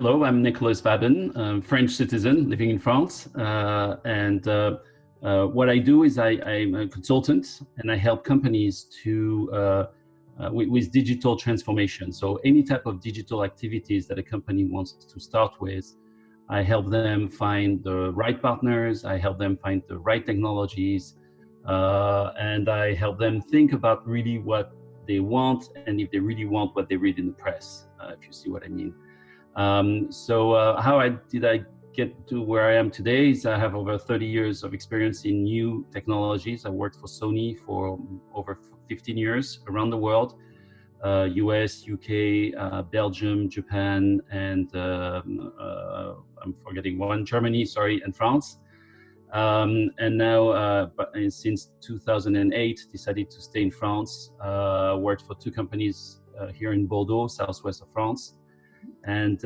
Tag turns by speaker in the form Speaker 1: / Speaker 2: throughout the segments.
Speaker 1: Hello, I'm Nicolas Babin, French citizen living in France. What I do is I'm a consultant and I help companies with digital transformation. So any type of digital activities that a company wants to start with, I help them find the right partners, I help them find the right technologies, and I help them think about really what they want and if they really want what they read in the press, if you see what I mean. How did I get to where I am today is I have over 30 years of experience in new technologies. I worked for Sony for over 15 years around the world, US, UK, Belgium, Japan, and I'm forgetting one, Germany, sorry, and France. And now, since 2008, decided to stay in France, worked for two companies here in Bordeaux, southwest of France. And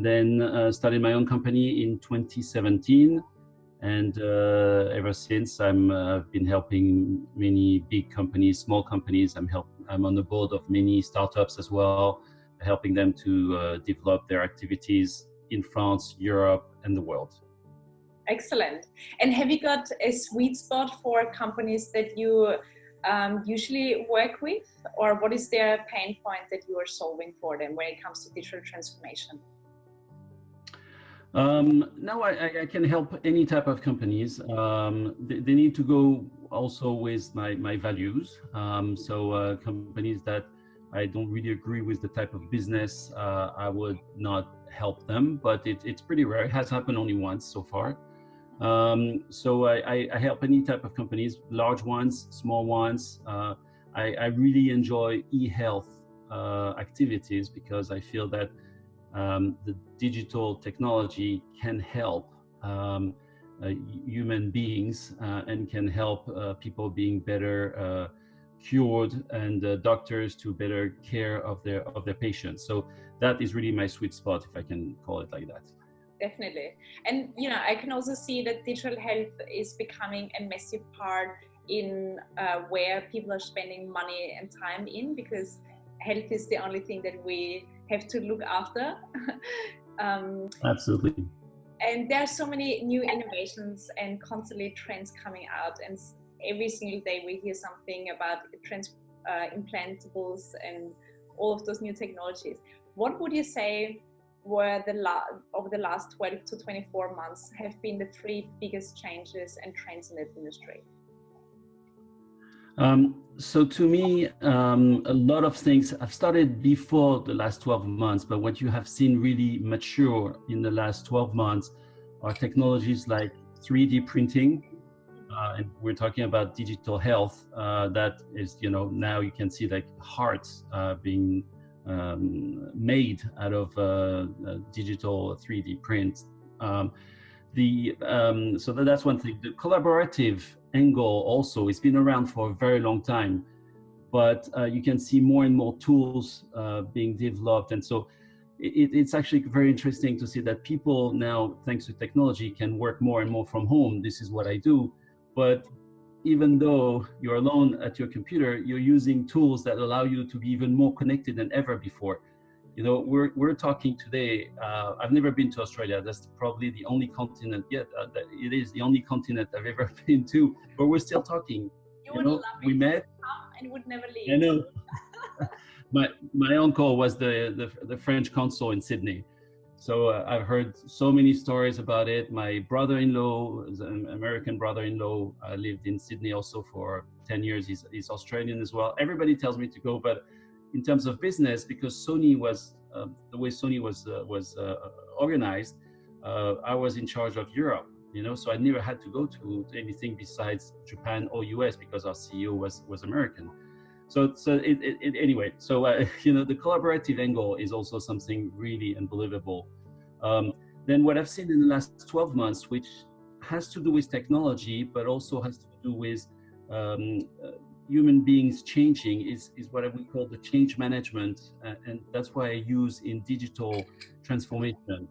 Speaker 1: then started my own company in 2017, and ever since I've been helping many big companies, small companies. I'm on the board of many startups as well, helping them to develop their activities in France, Europe, and the world.
Speaker 2: Excellent. And have you got a sweet spot for companies that you usually work with, or what is their pain point that you are solving for them when it comes to digital transformation?
Speaker 1: No, I can help any type of companies. They need to go also with my values. Companies that I don't really agree with the type of business, I would not help them, but it's pretty rare. It has happened only once so far. I help any type of companies, large ones, small ones. I really enjoy e-health activities because I feel that the digital technology can help human beings and can help people being better cured, and doctors to better care of their patients. So that is really my sweet spot, if I can call it like that.
Speaker 2: Definitely. And I can also see that digital health is becoming a massive part in where people are spending money and time in, because health is the only thing that we have to look after.
Speaker 1: Absolutely.
Speaker 2: And there are so many new innovations and constantly trends coming out, and every single day we hear something about implantables and all of those new technologies. What would you say were over the last 12 to 24 months have been the three biggest changes and trends in that industry?
Speaker 1: So to me, a lot of things have started before the last 12 months, but what you have seen really mature in the last 12 months are technologies like 3D printing, and we're talking about digital health. That is, now you can see like hearts being made out of digital 3D print. So that's one thing. The collaborative angle also, it's been around for a very long time, but you can see more and more tools being developed. And so it's actually very interesting to see that people now, thanks to technology, can work more and more from home. This is what I do. But even though you're alone at your computer, you're using tools that allow you to be even more connected than ever before. We're talking today. I've never been to Australia. That's probably the only continent yet. It is the only continent I've ever been to, but we're still talking. We met
Speaker 2: and would never leave.
Speaker 1: I know. my uncle was the French consul in Sydney. So I've heard so many stories about it. My brother-in-law, an American brother-in-law, lived in Sydney also for 10 years. He's Australian as well. Everybody tells me to go, but in terms of business, because Sony was, the way Sony was organized, I was in charge of Europe, so I never had to go to anything besides Japan or US because our CEO was American. Anyway, the collaborative angle is also something really unbelievable. Then what I've seen in the last 12 months, which has to do with technology, but also has to do with human beings changing, is what I would call the change management. And that's why I use in digital transformation.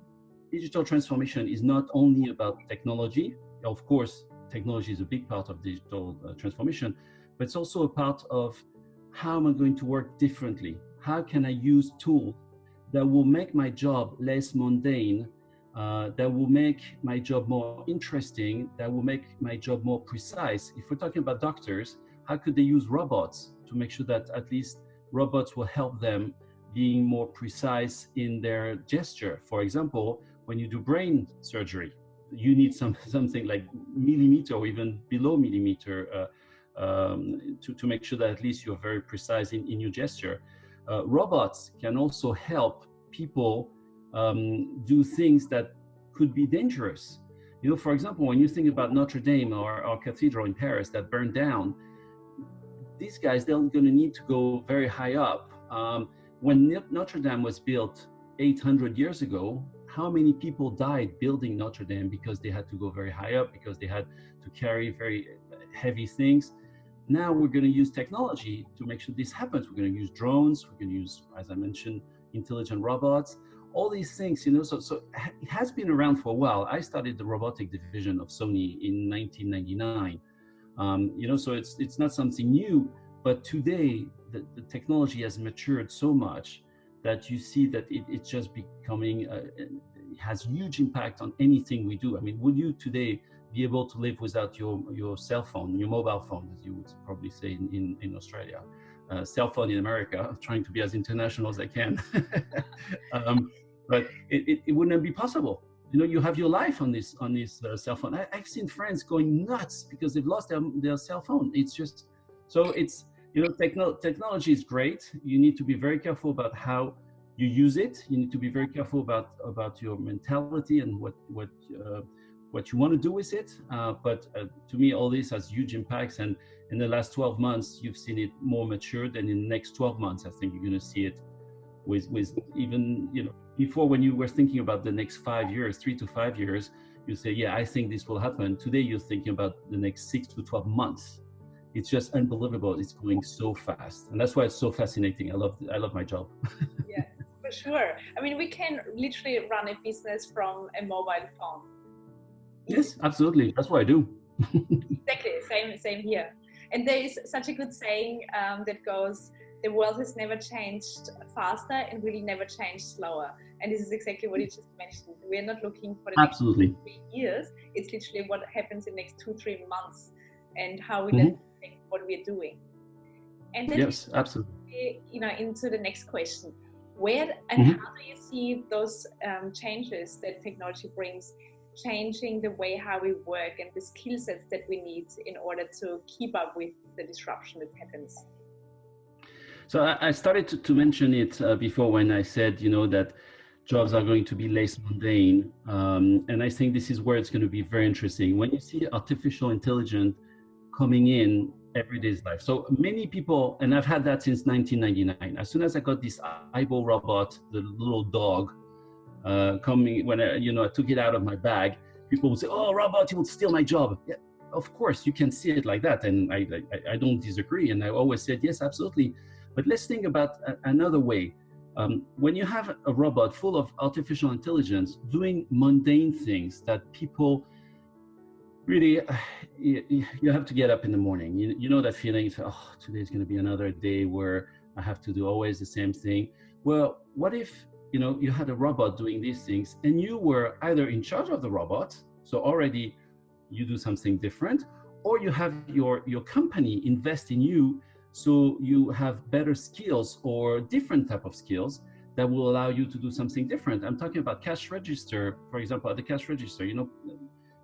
Speaker 1: Digital transformation is not only about technology. Of course, technology is a big part of digital transformation, but it's also a part of how am I going to work differently? How can I use tools that will make my job less mundane, that will make my job more interesting, that will make my job more precise. If we're talking about doctors, how could they use robots to make sure that at least robots will help them being more precise in their gesture? For example, when you do brain surgery, you need something like millimeter or even below millimeter to make sure that at least you're very precise in your gesture. Robots can also help people do things that could be dangerous. You know, for example, when you think about Notre Dame or our cathedral in Paris that burned down, these guys, they're going to need to go very high up. When Notre Dame was built 800 years ago, how many people died building Notre Dame because they had to go very high up, because they had to carry very heavy things? Now we're going to use technology to make sure this happens. We're going to use drones. We're going to use, as I mentioned, intelligent robots. All these things, you know, so it has been around for a while. I started the robotic division of Sony in 1999. You know, so it's not something new, but today the technology has matured so much that you see that it's just becoming, it has huge impact on anything we do. I mean, would you today be able to live without your cell phone, your mobile phone, as you would probably say in Australia, cell phone in America? I'm trying to be as international as I can. But it wouldn't be possible. You know, you have your life on this cell phone. I've seen friends going nuts because they've lost their cell phone. It's just, so it's, you know, technology is great. You need to be very careful about how you use it. You need to be very careful about your mentality and what you want to do with it. But to me, all this has huge impacts. And in the last 12 months, you've seen it more matured. And in the next 12 months, I think you're going to see it with even, you know, before, when you were thinking about the next 5 years, 3 to 5 years, you say, yeah, I think this will happen. Today, you're thinking about the next 6 to 12 months. It's just unbelievable. It's going so fast. And that's why it's so fascinating. I love my job.
Speaker 2: Yeah, for sure. I mean, we can literally run a business from a mobile phone.
Speaker 1: Yes, absolutely. That's what I do.
Speaker 2: Exactly. Same here. And there is such a good saying that goes, the world has never changed faster and will never change slower. And this is exactly what you just mentioned. We're not looking for the next 3 years. It's literally what happens in the next 2-3 months and how we then think what we're doing. And then
Speaker 1: yes, absolutely.
Speaker 2: You know, into the next question. Where and how do you see those changes that technology brings changing the way how we work and the skill sets that we need in order to keep up with the disruption that happens?
Speaker 1: So I started to mention it before when I said, you know, that jobs are going to be less mundane. And I think this is where it's going to be very interesting. When you see artificial intelligence coming in everyday's life. So many people, and I've had that since 1999. As soon as I got this eyeball robot, the little dog, coming, when I took it out of my bag, people would say, "Oh, robot, you will steal my job." Yeah, of course, you can see it like that, and I don't disagree. And I always said, yes, absolutely. But let's think about another way. When you have a robot full of artificial intelligence doing mundane things that people really, you have to get up in the morning. You know that feeling, oh, today's going to be another day where I have to do always the same thing. Well, what if, you know, you had a robot doing these things and you were either in charge of the robot, so already you do something different, or you have your company invest in you, so you have better skills or different type of skills that will allow you to do something different. I'm talking about cash register, for example. At the cash register, you know,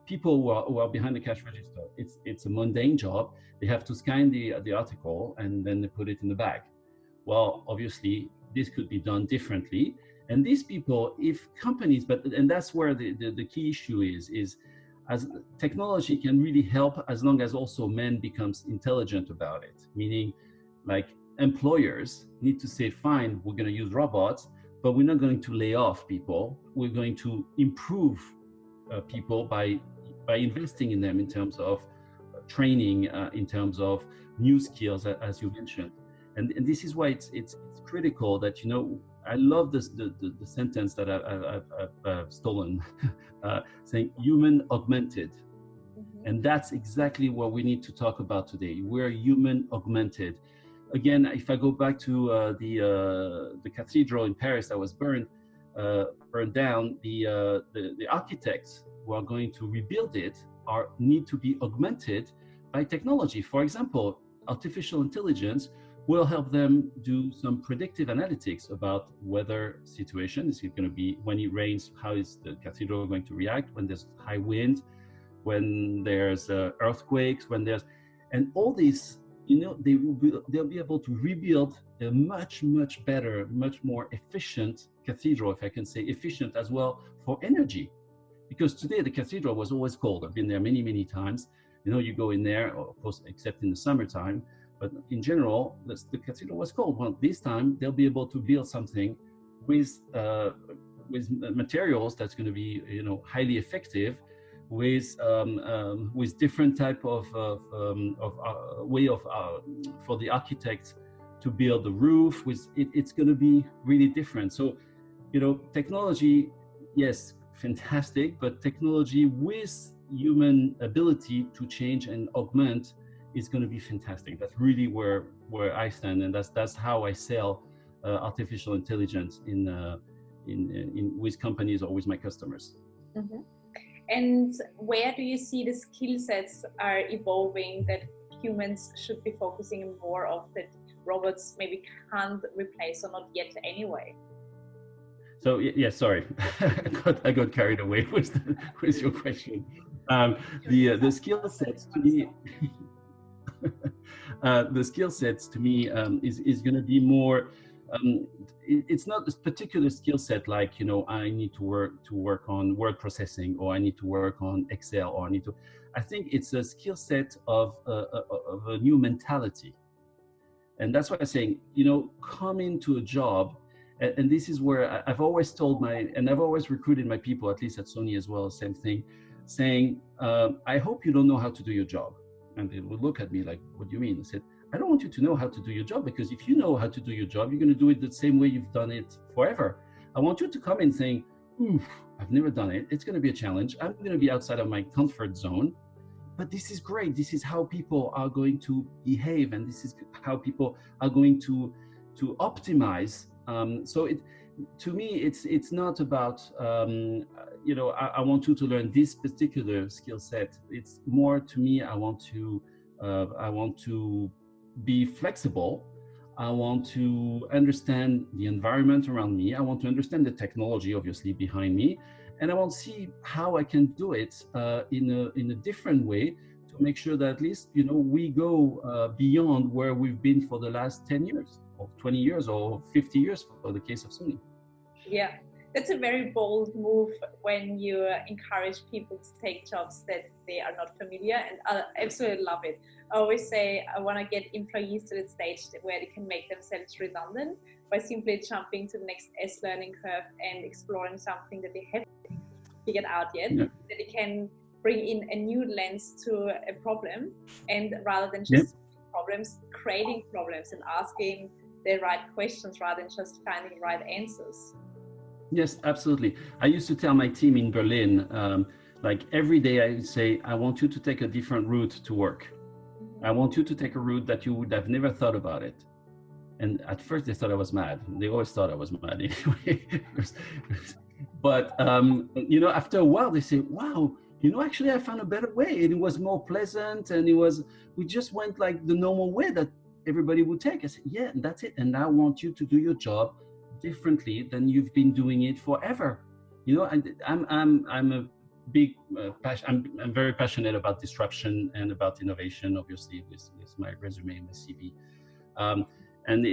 Speaker 1: people who are behind the cash register, it's a mundane job. They have to scan the article and then they put it in the bag. Well, obviously, this could be done differently. And these people, if companies, and that's where the key issue is as technology can really help as long as also man becomes intelligent about it. Meaning, like, employers need to say, fine, we're going to use robots, but we're not going to lay off people. We're going to improve people by investing in them in terms of training, in terms of new skills, as you mentioned. And this is why it's critical that, you know, I love the sentence that I've stolen, saying human augmented. And that's exactly what we need to talk about today. We're human augmented. again, if I go back to the cathedral in Paris that was burned down, the architects who are going to rebuild it need to be augmented by technology. For example, artificial intelligence will help them do some predictive analytics about weather situation. Is it going to be, when it rains, how is the cathedral going to react? When there's high wind, when there's earthquakes, when there's, and all these, they'll be able to rebuild a much better, much more efficient cathedral, if I can say efficient as well, for energy. Because today the cathedral was always cold. I've been there many times. You go in there, of course, except in the summertime, but in general, the cathedral was cold. Well, this time they'll be able to build something with materials that's going to be, highly effective, with different type of way for the architect to build the roof. It's going to be really different. So, technology, yes, fantastic, but technology with human ability to change and augment is going to be fantastic. That's really where I stand, and that's how I sell artificial intelligence in with companies or with my customers.
Speaker 2: Mm-hmm. And where do you see the skill sets are evolving that humans should be focusing more of, that robots maybe can't replace, or not yet anyway?
Speaker 1: So yeah, sorry, I got carried away with your question. The skill sets to me, the skill sets to me is going to be more. It's not a particular skill set like, I need to work on word processing, or I need to work on Excel, or I think it's a skill set of a new mentality. And that's why I'm saying, come into a job, and this is where I've always told and I've always recruited my people, at least at Sony as well, same thing, saying, I hope you don't know how to do your job. And they would look at me like, what do you mean? I said, I don't want you to know how to do your job, because if you know how to do your job, you're going to do it the same way you've done it forever. I want you to come in saying, I've never done it. It's going to be a challenge. I'm going to be outside of my comfort zone, but this is great. This is how people are going to behave, and this is how people are going to optimize. So to me, it's not about, I want you to learn this particular skill set. It's more, to me, I want to be flexible. I want to understand the environment around me. I want to understand the technology, obviously, behind me, and I want to see how I can do it in a different way, to make sure that at least we go beyond where we've been for the last 10 years, or 20 years, or 50 years for the case of Sony.
Speaker 2: Yeah, that's a very bold move when you encourage people to take jobs that they are not familiar, and I absolutely love it. I always say I want to get employees to the stage where they can make themselves redundant by simply jumping to the next learning curve and exploring something that they haven't figured out yet, that they can bring in a new lens to a problem, and rather than just problems, creating problems and asking the right questions rather than just finding the right answers.
Speaker 1: Yes, absolutely. I used to tell my team in Berlin, like every day I would say, I want you to take a different route to work. I want you to take a route that you would have never thought about it. And at first they thought I was mad. They always thought I was mad anyway. But, after a while they say, wow, actually I found a better way, and it was more pleasant, and we just went like the normal way that everybody would take. I said, yeah, and that's it. And I want you to do your job differently than you've been doing it forever. I'm a big I'm very passionate about disruption and about innovation, obviously, with my resume and my CV. And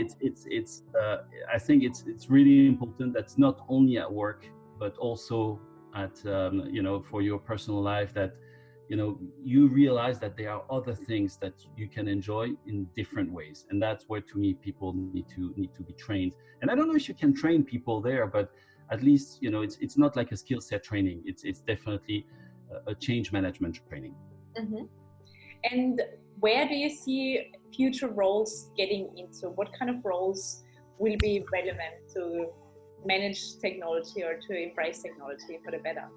Speaker 1: I think it's really important that's not only at work, but also at for your personal life, that you realize that there are other things that you can enjoy in different ways. And that's where, to me, people need to be trained. And I don't know if you can train people there, but at least, it's not like a skill set training. It's definitely a change management training.
Speaker 2: Mm-hmm. And where do you see future roles getting into? What kind of roles will be relevant to manage technology or to embrace technology for the better?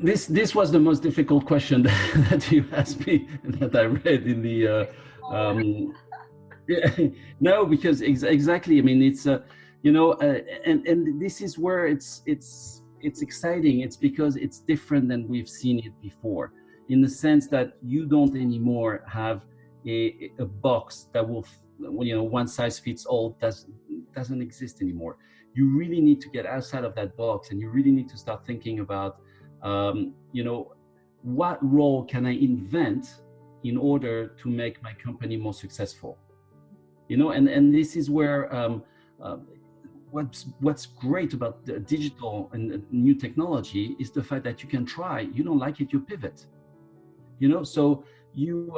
Speaker 2: This
Speaker 1: was the most difficult question that you asked me, that I read in the Yeah, no, because exactly. I mean, it's and this is where it's exciting. It's because it's different than we've seen it before, in the sense that you don't anymore have a box that will, one size fits all. Doesn't exist anymore. You really need to get outside of that box, and you really need to start thinking about, what role can I invent in order to make my company more successful? And this is where what's great about the digital and new technology is the fact that you can try. You don't like it, you pivot. So you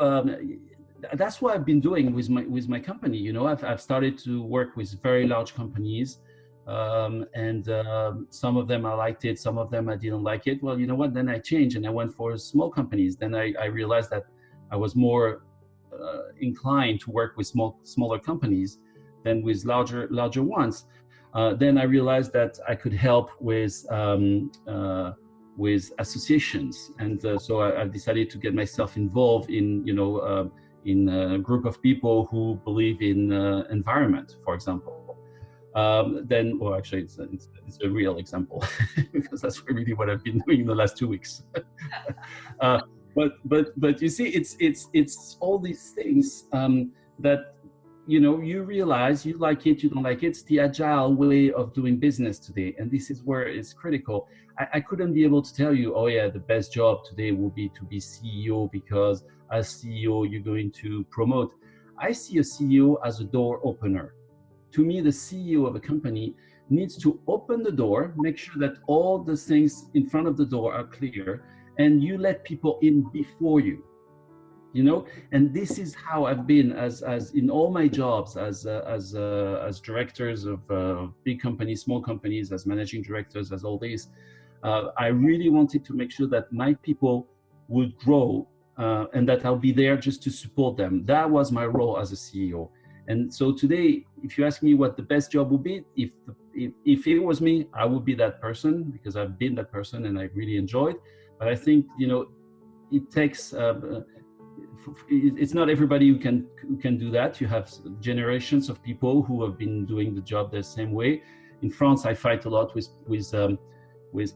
Speaker 1: that's what I've been doing with my company. I've started to work with very large companies, and some of them I liked it, some of them I didn't like it. Well, you know what? Then I changed and I went for small companies. Then I realized that I was more inclined to work with smaller companies than with larger ones. Then I realized that I could help with associations, and so I decided to get myself involved in a group of people who believe in environment, for example. Actually, it's a real example because that's really what I've been doing in the last 2 weeks. But you see, it's all these things that you realize you like it, you don't like it. It's the agile way of doing business today, and this is where it's critical. I couldn't be able to tell you, oh yeah, the best job today will be to be CEO, because as CEO you're going to promote. I see a CEO as a door opener. To me, the CEO of a company needs to open the door, make sure that all the things in front of the door are clear, and you let people in before you. And this is how I've been as in all my jobs as directors of big companies, small companies, as managing directors, as all these. I really wanted to make sure that my people would grow, and that I'll be there just to support them. That was my role as a CEO. And so today, if you ask me what the best job would be, if it was me, I would be that person, because I've been that person and I really enjoyed. But I think it takes. It's not everybody who can do that. You have generations of people who have been doing the job the same way. In France, I fight a lot with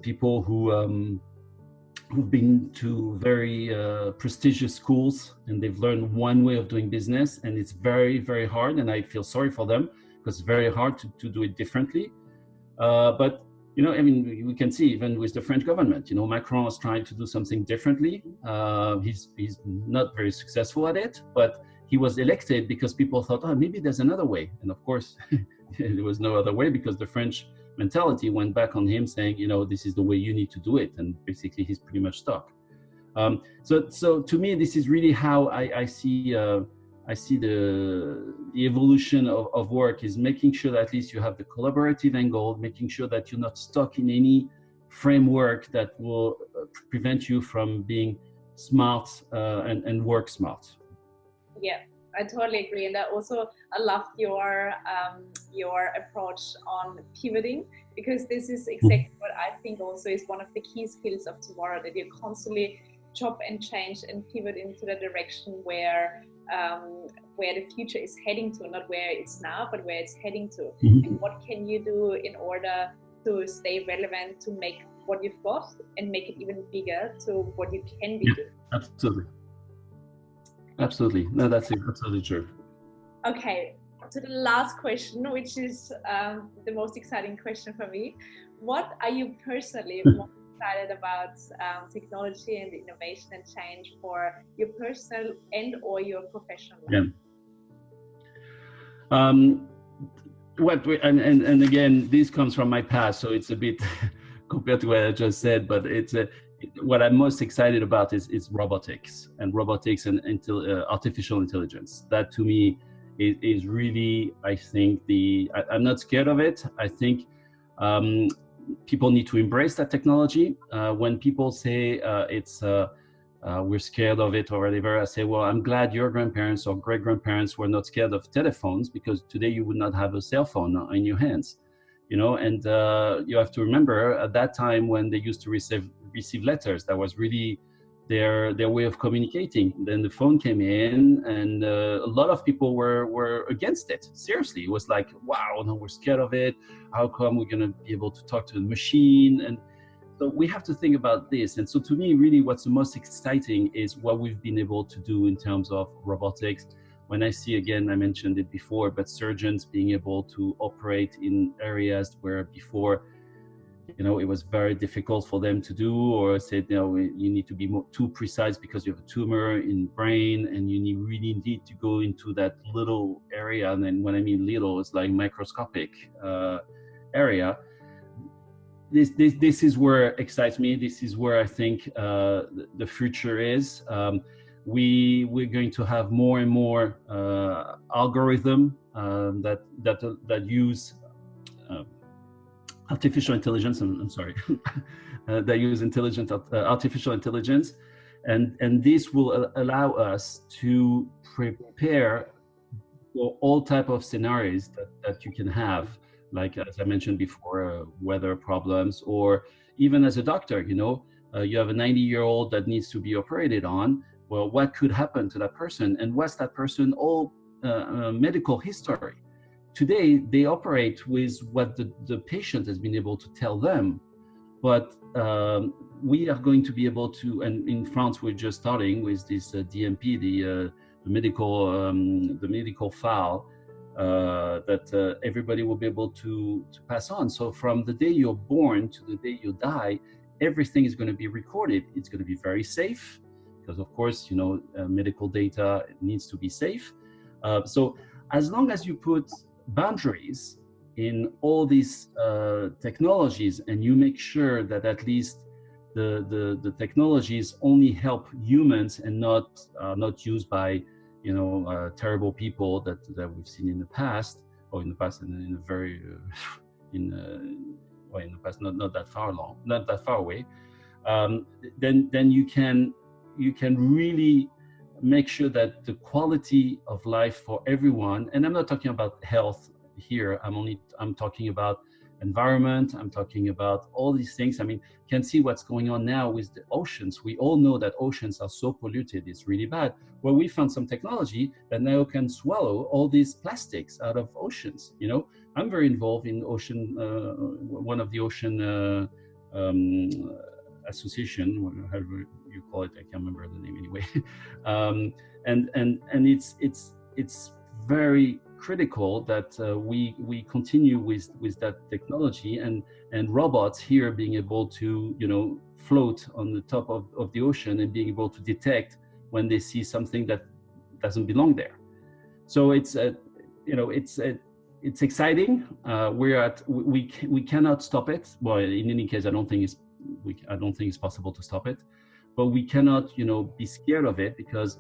Speaker 1: people who've been to very prestigious schools, and they've learned one way of doing business, and it's very, very hard. And I feel sorry for them, because it's very hard to do it differently. But we can see even with the French government, Macron is trying to do something differently. He's not very successful at it, but he was elected because people thought, oh, maybe there's another way. And of course, there was no other way, because the French mentality went back on him, saying, this is the way you need to do it. And basically, he's pretty much stuck. So to me, this is really how I see the evolution of work, is making sure that at least you have the collaborative angle, making sure that you're not stuck in any framework that will prevent you from being smart and work smart.
Speaker 2: Yeah, I totally agree. And I loved your approach on pivoting, because this is exactly what I think also is one of the key skills of tomorrow, that you constantly chop and change and pivot into the direction where the future is heading to, not where it's now, but where it's heading to. Mm-hmm. And what can you do in order to stay relevant, to make what you've got and make it even bigger to what you can be doing.
Speaker 1: Absolutely. No, that's absolutely true.
Speaker 2: Okay, to the last question, which is the most exciting question for me. What are you personally most excited about technology and innovation and change for your personal and or your professional life?
Speaker 1: And again, this comes from my past, so it's a bit compared to what I just said, but what I'm most excited about is robotics and artificial intelligence. That to me is really, I think, I'm not scared of it. I think people need to embrace that technology. When people say we're scared of it or whatever, I say, well, I'm glad your grandparents or great-grandparents were not scared of telephones, because today you would not have a cell phone in your hands. And you have to remember, at that time when they used to receive letters, that was really their way of communicating. Then the phone came in, and a lot of people were against it. Seriously, it was like, wow, no, we're scared of it. How come we're going to be able to talk to a machine? And so we have to think about this. And so to me, really what's the most exciting is what we've been able to do in terms of robotics. When I see, again, I mentioned it before, but surgeons being able to operate in areas where before, it was very difficult for them to do, or said, you need to be too precise because you have a tumor in brain, and you really need to go into that little area. And then when I mean little, it's like microscopic area. This is where it excites me. This is where I think the future is. We're going to have more and more algorithm that use artificial intelligence. I'm sorry, that use artificial intelligence, and this will allow us to prepare for all type of scenarios that you can have. Like, as I mentioned before, weather problems, or even as a doctor, you have a 90-year-old that needs to be operated on. Well, what could happen to that person, and what's that person all medical history? Today, they operate with what the patient has been able to tell them, but we are going to be able to, and in France, we're just starting with this DMP, the medical file, that everybody will be able to pass on. So from the day you're born to the day you die, everything is going to be recorded. It's going to be very safe, because of course, medical data needs to be safe. So as long as you put boundaries in all these technologies, and you make sure that at least the technologies only help humans and not used by terrible people that we've seen in the past, and in a very in the past, not that far away, then you can really make sure that the quality of life for everyone, and I'm not talking about health here, I'm talking about environment, I'm talking about all these things. I mean, can see what's going on now with the oceans. We all know that oceans are so polluted, it's really bad. Well, we found some technology that now can swallow all these plastics out of oceans. I'm very involved in ocean, one of the ocean association, however you call it, I can't remember the name anyway. And it's very critical that we continue with that technology, and robots here being able to float on the top of the ocean, and being able to detect when they see something that doesn't belong there. So it's exciting. We cannot stop it. Well, in any case, I don't think it's possible to stop it, but we cannot be scared of it, because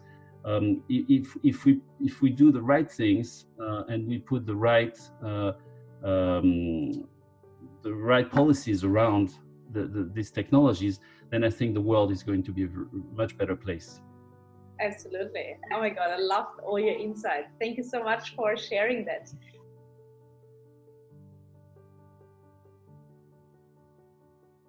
Speaker 1: if we do the right things, and we put the right policies around these technologies, then I think the world is going to be a much better place.
Speaker 2: Absolutely. Oh my God, I loved all your insights. Thank you so much for sharing that.